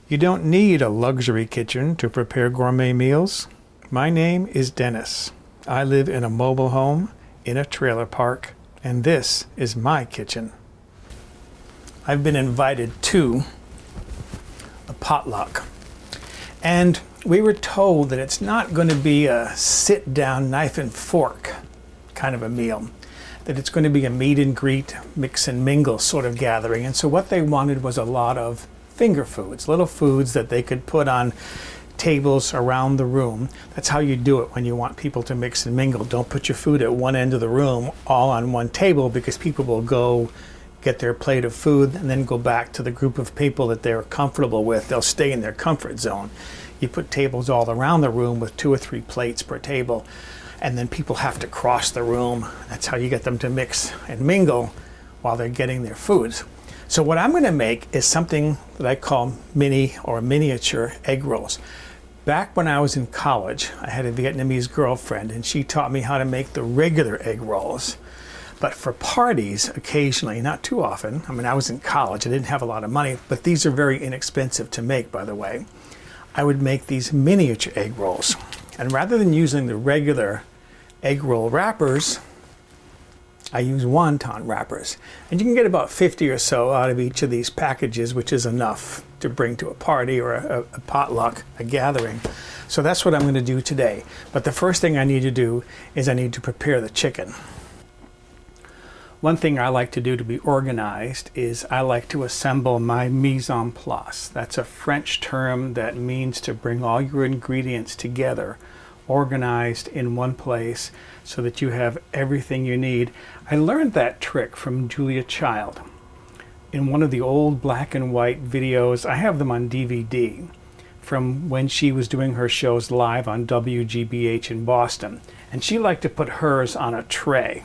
You don't need a luxury kitchen to prepare gourmet meals. My name is Dennis. I live in a mobile home in a trailer park, and this is my kitchen. I've been invited to a potluck, and we were told that it's not going to be a sit-down knife and fork kind of a meal, that it's going to be a meet and greet, mix and mingle sort of gathering. And so what they wanted was a lot of finger foods, little foods that they could put on tables around the room. That's how you do it when you want people to mix and mingle. Don't put your food at one end of the room all on one table, because people will go get their plate of food and then go back to the group of people that they're comfortable with. They'll stay in their comfort zone. You put tables all around the room with 2 or 3 plates per table, and then people have to cross the room. That's how you get them to mix and mingle while they're getting their foods. So what I'm going to make is something that I call mini or miniature egg rolls. Back when I was in college, I had a Vietnamese girlfriend, and she taught me how to make the regular egg rolls. But for parties, occasionally, not too often, I mean, I was in college, I didn't have a lot of money, but these are very inexpensive to make, by the way. I would make these miniature egg rolls. And rather than using the regular egg roll wrappers, I use wonton wrappers. And you can get about 50 or so out of each of these packages, which is enough to bring to a party or a potluck, a gathering. So that's what I'm going to do today. But the first thing I need to do is I need to prepare the chicken. One thing I like to do to be organized is I like to assemble my mise en place. That's a French term that means to bring all your ingredients together, organized in one place, so that you have everything you need. I learned that trick from Julia Child in one of the old black and white videos. I have them on DVD from when she was doing her shows live on WGBH in Boston. And she liked to put hers on a tray.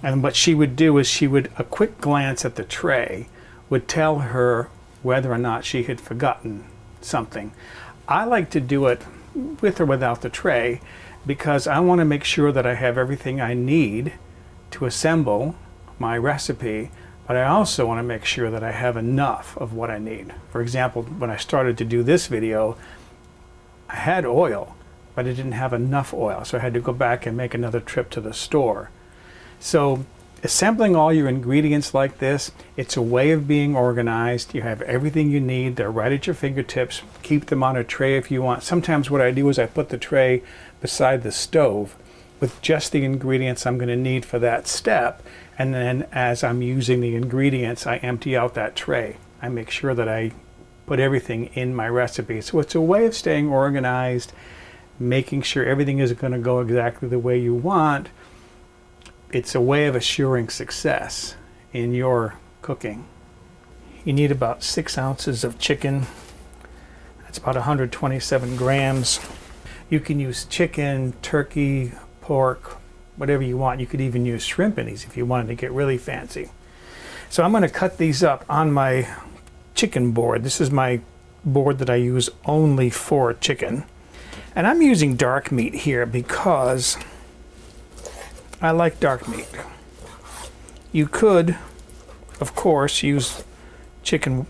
And what she would do is a quick glance at the tray would tell her whether or not she had forgotten something. I like to do it with or without the tray, because I want to make sure that I have everything I need to assemble my recipe, but I also want to make sure that I have enough of what I need. For example, when I started to do this video, I had oil, but I didn't have enough oil, so I had to go back and make another trip to the store. So assembling all your ingredients like this, it's a way of being organized. You have everything you need. They're right at your fingertips. Keep them on a tray if you want. Sometimes what I do is I put the tray beside the stove with just the ingredients I'm going to need for that step. And then as I'm using the ingredients, I empty out that tray. I make sure that I put everything in my recipe. So it's a way of staying organized, making sure everything is going to go exactly the way you want. It's a way of assuring success in your cooking. You need about 6 ounces of chicken. That's about 127 grams. You can use chicken, turkey, pork, whatever you want. You could even use shrimp in these if you wanted to get really fancy. So I'm going to cut these up on my chicken board. This is my board that I use only for chicken. And I'm using dark meat here because I like dark meat. You could, of course, use chicken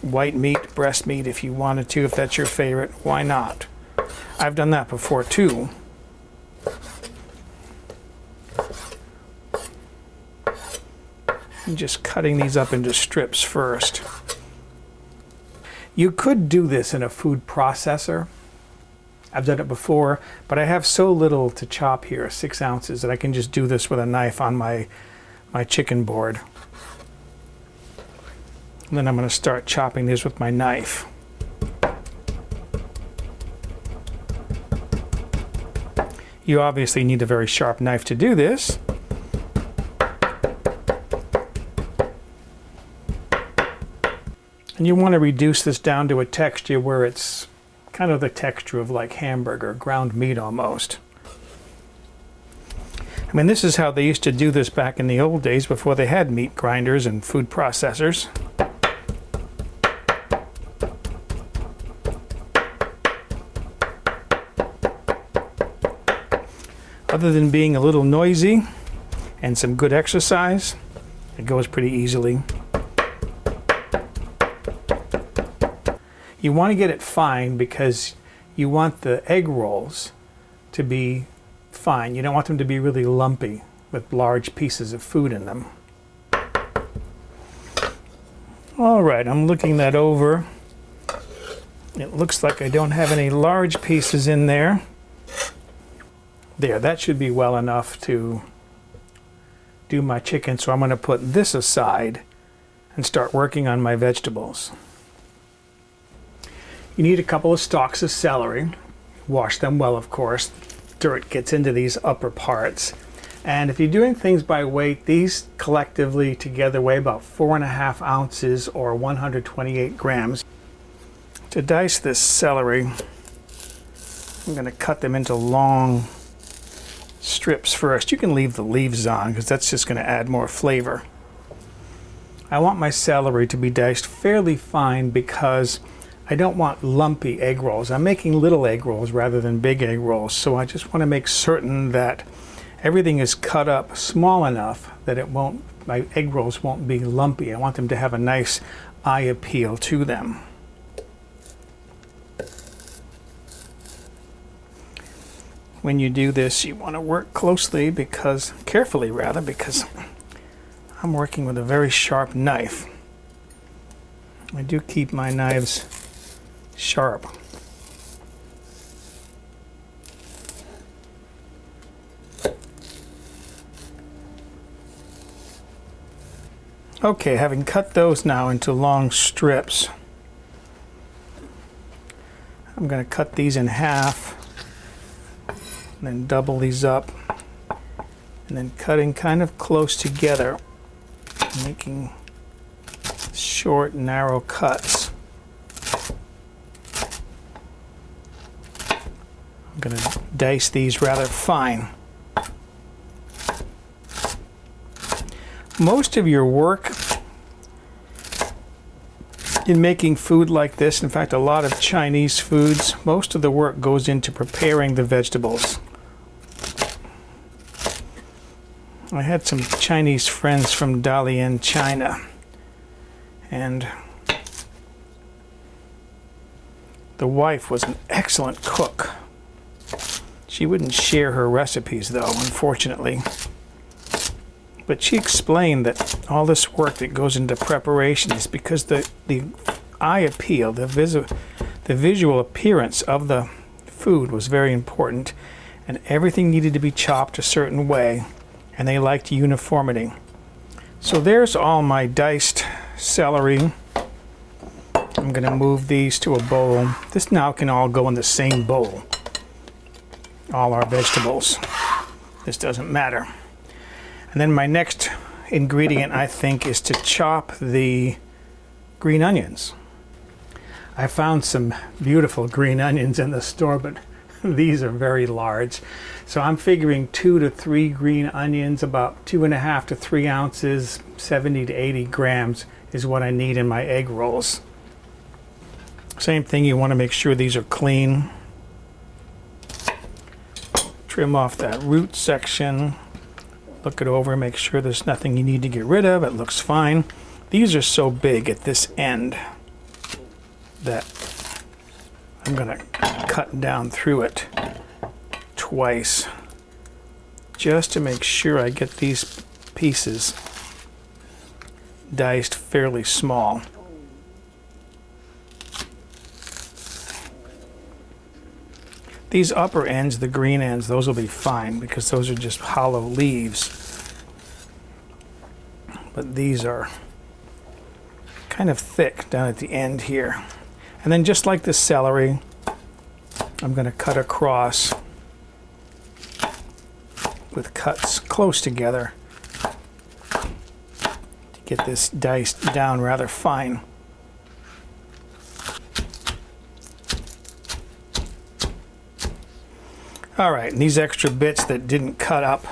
white meat, breast meat if you wanted to, if that's your favorite. Why not? I've done that before too. I'm just cutting these up into strips first. You could do this in a food processor. I've done it before, but I have so little to chop here, 6 ounces, that I can just do this with a knife on my chicken board. And then I'm going to start chopping these with my knife. You obviously need a very sharp knife to do this. And you want to reduce this down to a texture where it's kind of the texture of like hamburger, ground meat almost. I mean, this is how they used to do this back in the old days before they had meat grinders and food processors. Other than being a little noisy and some good exercise, it goes pretty easily. You want to get it fine because you want the egg rolls to be fine. You don't want them to be really lumpy with large pieces of food in them. All right, I'm looking that over. It looks like I don't have any large pieces in there. There, that should be well enough to do my chicken, so I'm going to put this aside and start working on my vegetables. You need a couple of stalks of celery. Wash them well, of course. Dirt gets into these upper parts. And if you're doing things by weight, these collectively together weigh about 4.5 ounces or 128 grams. To dice this celery, I'm going to cut them into long strips first. You can leave the leaves on because that's just going to add more flavor. I want my celery to be diced fairly fine because I don't want lumpy egg rolls. I'm making little egg rolls rather than big egg rolls, so I just want to make certain that everything is cut up small enough that my egg rolls won't be lumpy. I want them to have a nice eye appeal to them. When you do this, you want to work carefully because I'm working with a very sharp knife. I do keep my knives sharp. Okay, having cut those now into long strips, I'm going to cut these in half and then double these up and then cutting kind of close together, making short, narrow cuts. I'm going to dice these rather fine. Most of your work in making food like this, in fact a lot of Chinese foods, most of the work goes into preparing the vegetables. I had some Chinese friends from Dalian, China, and the wife was an excellent cook. She wouldn't share her recipes though, unfortunately. But she explained that all this work that goes into preparation is because the eye appeal, the visual appearance of the food was very important, and everything needed to be chopped a certain way, and they liked uniformity. So there's all my diced celery. I'm going to move these to a bowl. This now can all go in the same bowl. All our vegetables. This doesn't matter. And then my next ingredient, I think, is to chop the green onions. I found some beautiful green onions in the store, but these are very large. So I'm figuring 2 to 3 green onions, about 2.5 to 3 ounces, 70 to 80 grams is what I need in my egg rolls. Same thing, you want to make sure these are clean. Trim off that root section. Look it over, make sure there's nothing you need to get rid of. It looks fine. These are so big at this end that I'm going to cut down through it twice just to make sure I get these pieces diced fairly small. These upper ends, the green ends, those will be fine because those are just hollow leaves. But these are kind of thick down at the end here. And then just like the celery, I'm going to cut across with cuts close together to get this diced down rather fine. All right, and these extra bits that didn't cut up,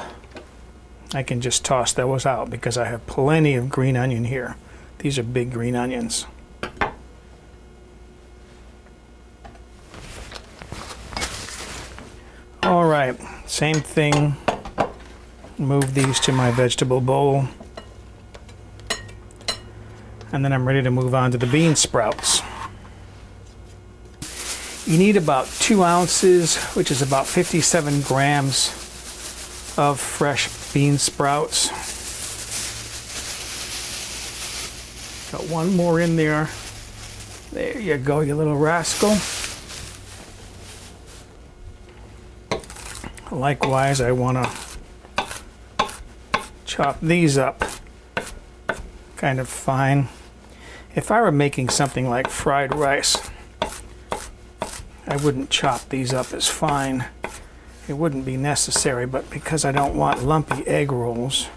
I can just toss those out because I have plenty of green onion here. These are big green onions. All right, same thing. Move these to my vegetable bowl. And then I'm ready to move on to the bean sprouts. You need about 2 ounces, which is about 57 grams of fresh bean sprouts. Got one more in there. There you go, you little rascal. Likewise, I want to chop these up kind of fine. If I were making something like fried rice, I wouldn't chop these up as fine. It wouldn't be necessary, but because I don't want lumpy egg rolls,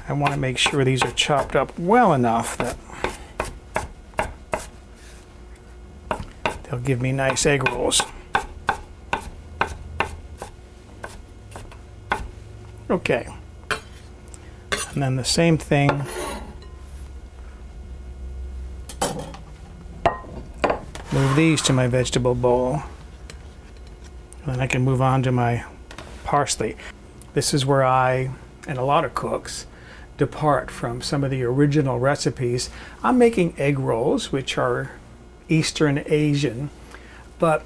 I want to make sure these are chopped up well enough that they'll give me nice egg rolls. Okay. And then the same thing. Move these to my vegetable bowl. And then I can move on to my parsley. This is where I, and a lot of cooks, depart from some of the original recipes. I'm making egg rolls, which are Eastern Asian, but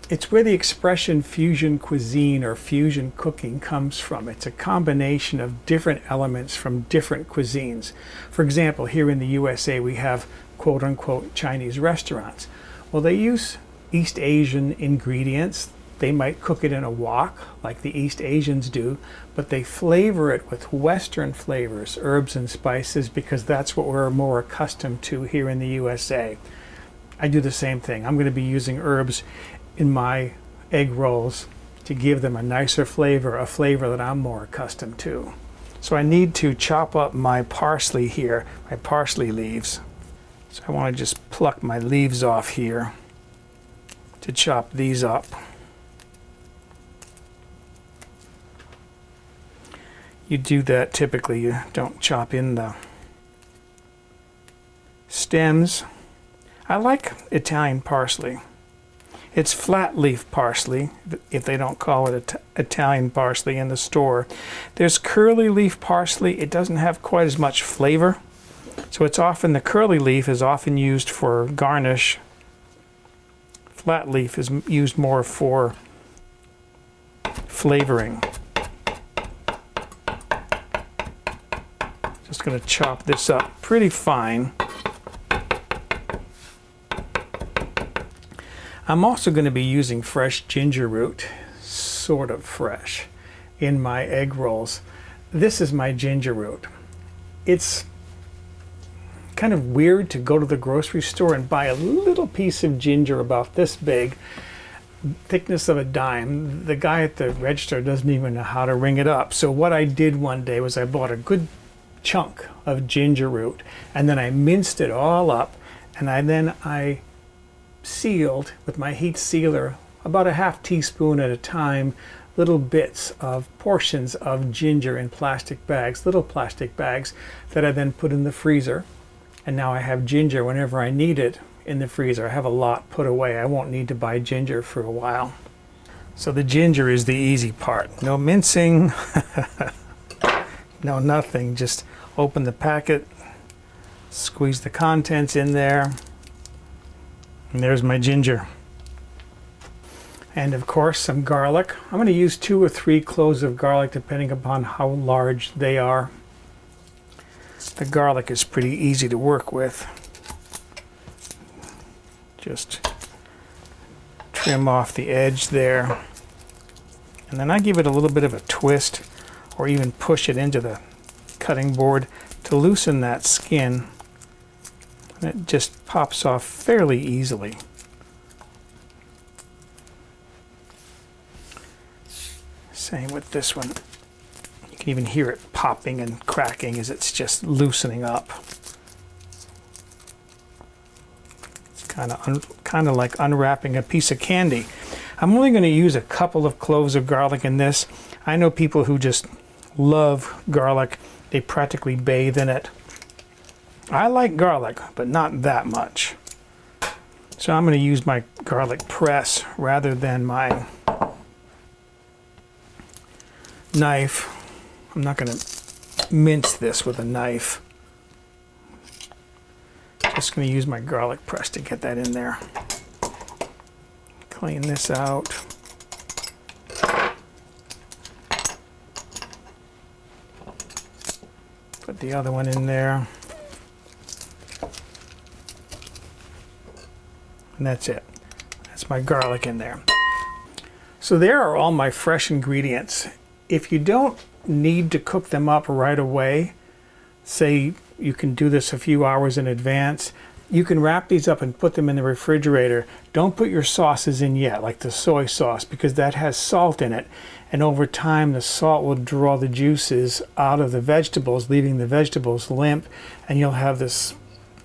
it's where the expression fusion cuisine or fusion cooking comes from. It's a combination of different elements from different cuisines. For example, here in the USA we have quote-unquote Chinese restaurants. Well, they use East Asian ingredients. They might cook it in a wok like the East Asians do, but they flavor it with Western flavors, herbs and spices, because that's what we're more accustomed to here in the USA. I do the same thing. I'm going to be using herbs in my egg rolls to give them a nicer flavor, a flavor that I'm more accustomed to. So I need to chop up my parsley here, my parsley leaves. So I want to just pluck my leaves off here to chop these up. You do that typically, you don't chop in the stems. I like Italian parsley. It's flat leaf parsley, if they don't call it Italian parsley in the store. There's curly leaf parsley. It doesn't have quite as much flavor. So it's often, the curly leaf is often used for garnish. Flat leaf is used more for flavoring. Just going to chop this up pretty fine. I'm also going to be using fresh ginger root, sort of fresh, in my egg rolls. This is my ginger root. It's kind of weird to go to the grocery store and buy a little piece of ginger about this big, thickness of a dime. The guy at the register doesn't even know how to ring it up. So what I did one day was I bought a good chunk of ginger root, and then I minced it all up, and I sealed with my heat sealer about a half teaspoon at a time, little bits of portions of ginger in plastic bags, little plastic bags that I then put in the freezer. And now I have ginger whenever I need it in the freezer. I have a lot put away. I won't need to buy ginger for a while. So the ginger is the easy part. No mincing, no nothing. Just open the packet, squeeze the contents in there, and there's my ginger. And of course some garlic. I'm going to use 2 or 3 cloves of garlic depending upon how large they are. The garlic is pretty easy to work with. Just trim off the edge there. And then I give it a little bit of a twist, or even push it into the cutting board to loosen that skin. And it just pops off fairly easily. Same with this one. You can even hear it popping and cracking as it's just loosening up. It's kind of like unwrapping a piece of candy. I'm only going to use a couple of cloves of garlic in this. I know people who just love garlic. They practically bathe in it. I like garlic, but not that much. So I'm going to use my garlic press rather than my knife. I'm not going to mince this with a knife. Just going to use my garlic press to get that in there. Clean this out. Put the other one in there. And that's it. That's my garlic in there. So there are all my fresh ingredients. If you don't need to cook them up right away, say you can do this a few hours in advance, you can wrap these up and put them in the refrigerator. Don't put your sauces in yet, like the soy sauce, because that has salt in it. And over time, the salt will draw the juices out of the vegetables, leaving the vegetables limp, and you'll have this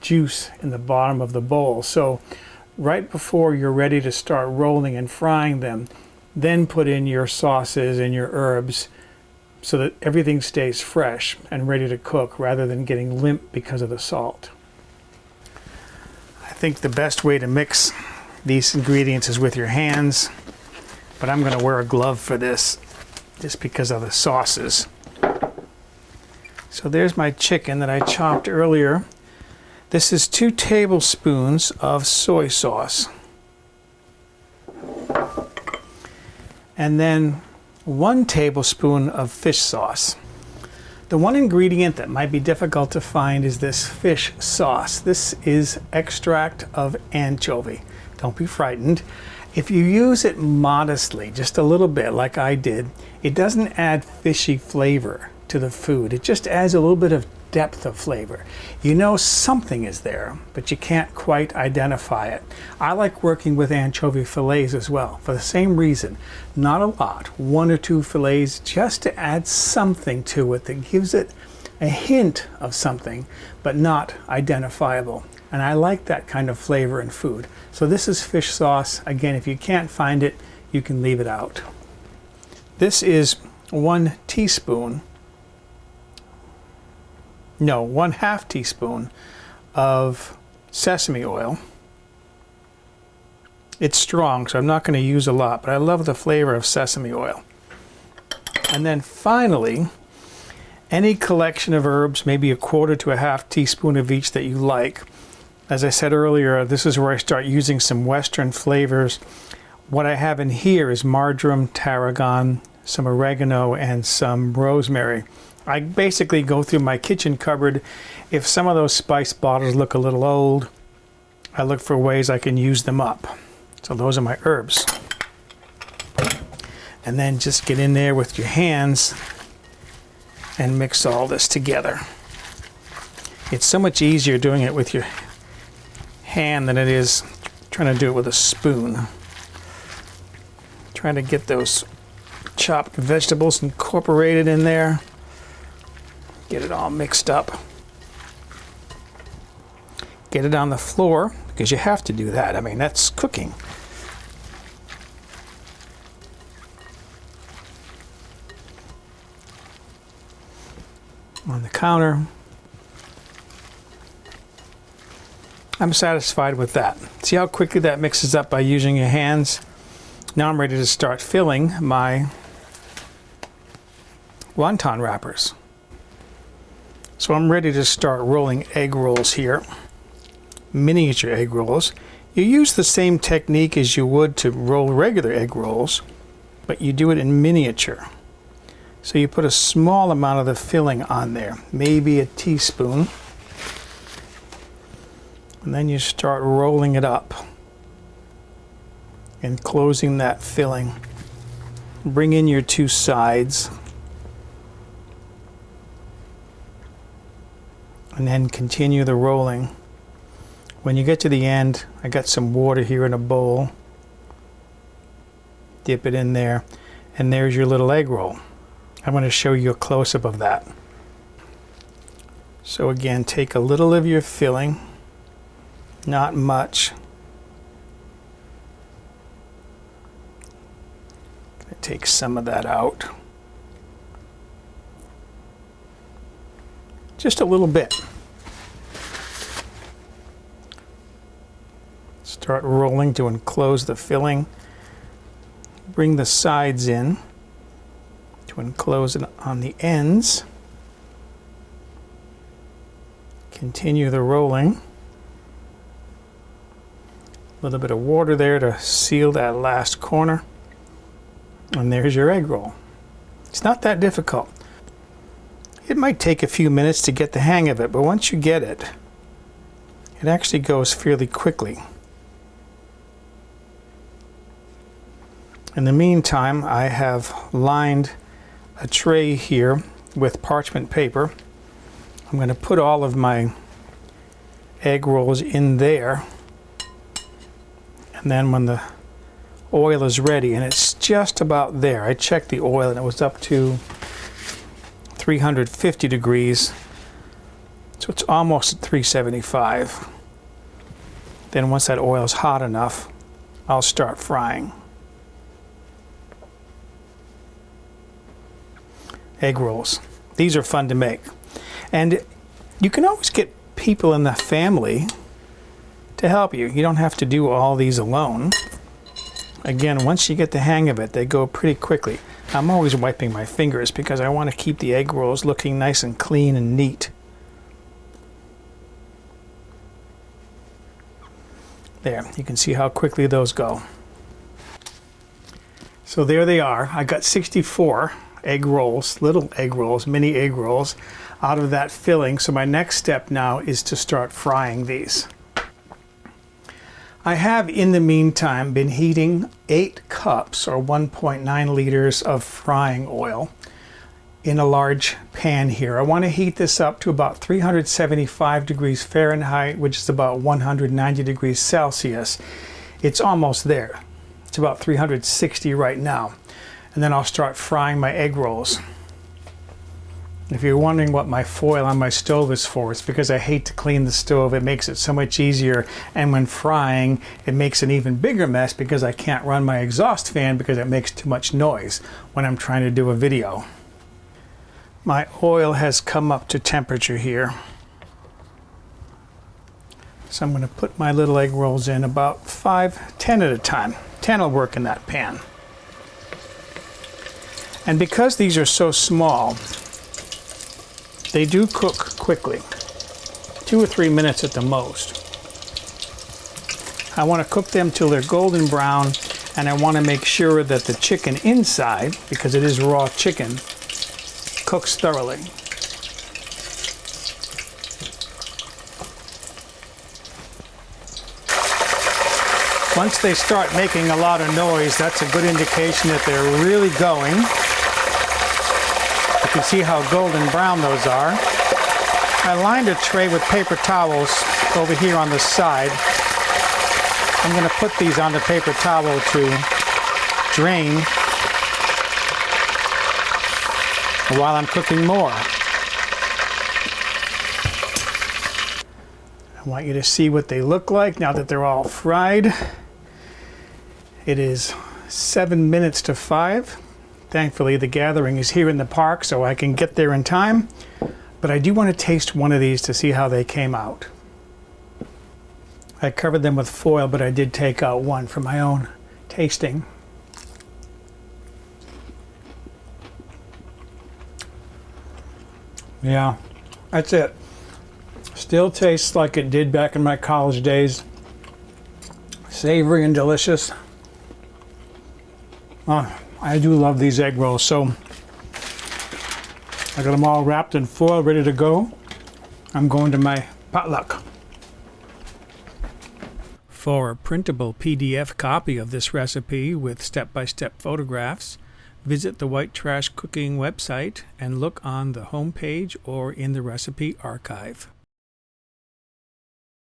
juice in the bottom of the bowl. So right before you're ready to start rolling and frying them, then put in your sauces and your herbs so that everything stays fresh and ready to cook rather than getting limp because of the salt. I think the best way to mix these ingredients is with your hands, but I'm going to wear a glove for this just because of the sauces. So there's my chicken that I chopped earlier. This is 2 tablespoons of soy sauce. And then 1 tablespoon of fish sauce. The one ingredient that might be difficult to find is this fish sauce. This is extract of anchovy. Don't be frightened. If you use it modestly, just a little bit like I did, it doesn't add fishy flavor to the food. It just adds a little bit of depth of flavor. You know something is there, but you can't quite identify it. I like working with anchovy fillets as well, for the same reason. Not a lot, 1 or 2 fillets, just to add something to it that gives it a hint of something, but not identifiable. And I like that kind of flavor in food. So this is fish sauce. Again, if you can't find it, you can leave it out. This is 1 teaspoon, no, 1/2 teaspoon of sesame oil. It's strong, so I'm not going to use a lot, but I love the flavor of sesame oil. And then finally, any collection of herbs, maybe 1/4 to 1/2 teaspoon of each that you like. As I said earlier, this is where I start using some Western flavors. What I have in here is marjoram, tarragon, some oregano, and some rosemary. I basically go through my kitchen cupboard. If some of those spice bottles look a little old, I look for ways I can use them up. So those are my herbs. And then just get in there with your hands and mix all this together. It's so much easier doing it with your hand than it is trying to do it with a spoon. Trying to get those chopped vegetables incorporated in there. Get it all mixed up. Get it on the floor, because you have to do that. I mean, that's cooking. On the counter. I'm satisfied with that. See how quickly that mixes up by using your hands? Now I'm ready to start filling my wonton wrappers. So I'm ready to start rolling egg rolls here. Miniature egg rolls. You use the same technique as you would to roll regular egg rolls, but you do it in miniature. So you put a small amount of the filling on there, maybe a teaspoon. And then you start rolling it up and closing that filling. Bring in your 2 sides. And then continue the rolling. When you get to the end, I got some water here in a bowl. Dip it in there, and there's your little egg roll. I'm going to show you a close-up of that. So again, take a little of your filling, not much. Take some of that out. Just a little bit. Start rolling to enclose the filling. Bring the sides in to enclose it on the ends. Continue the rolling. A little bit of water there to seal that last corner. And there's your egg roll. It's not that difficult. It might take a few minutes to get the hang of it, but once you get it, it actually goes fairly quickly. In the meantime, I have lined a tray here with parchment paper. I'm going to put all of my egg rolls in there, and then when the oil is ready, and it's just about there, I checked the oil and it was up to 350 degrees, so it's almost at 375. Then once that oil is hot enough, I'll start frying. Egg rolls. These are fun to make. And you can always get people in the family to help you. You don't have to do all these alone. Again, once you get the hang of it, they go pretty quickly. I'm always wiping my fingers because I want to keep the egg rolls looking nice and clean and neat. There, you can see how quickly those go. So there they are. I got 64 egg rolls, little egg rolls, mini egg rolls out of that filling. So my next step now is to start frying these. I have in the meantime been heating 8 cups or 1.9 liters of frying oil in a large pan here. I want to heat this up to about 375 degrees Fahrenheit, which is about 190 degrees Celsius. It's almost there. It's about 360 right now. And then I'll start frying my egg rolls. If you're wondering what my foil on my stove is for, it's because I hate to clean the stove. It makes it so much easier, and when frying it makes an even bigger mess because I can't run my exhaust fan because it makes too much noise when I'm trying to do a video. My oil has come up to temperature here. So I'm going to put my little egg rolls in about 10 at a time. 10 will work in that pan. And because these are so small, they do cook quickly, 2 or 3 minutes at the most. I want to cook them till they're golden brown, and I want to make sure that the chicken inside, because it is raw chicken, cooks thoroughly. Once they start making a lot of noise, that's a good indication that they're really going. You can see how golden brown those are. I lined a tray with paper towels over here on the side. I'm going to put these on the paper towel to drain while I'm cooking more. I want you to see what they look like now that they're all fried. It is 7 minutes to 5. Thankfully, the gathering is here in the park, so I can get there in time. But I do want to taste one of these to see how they came out. I covered them with foil, but I did take out one for my own tasting. Yeah, that's it. Still tastes like it did back in my college days. Savory and delicious. I do love these egg rolls, so I got them all wrapped in foil, ready to go. I'm going to my potluck. For a printable PDF copy of this recipe with step-by-step photographs, visit the White Trash Cooking website and look on the home page or in the recipe archive.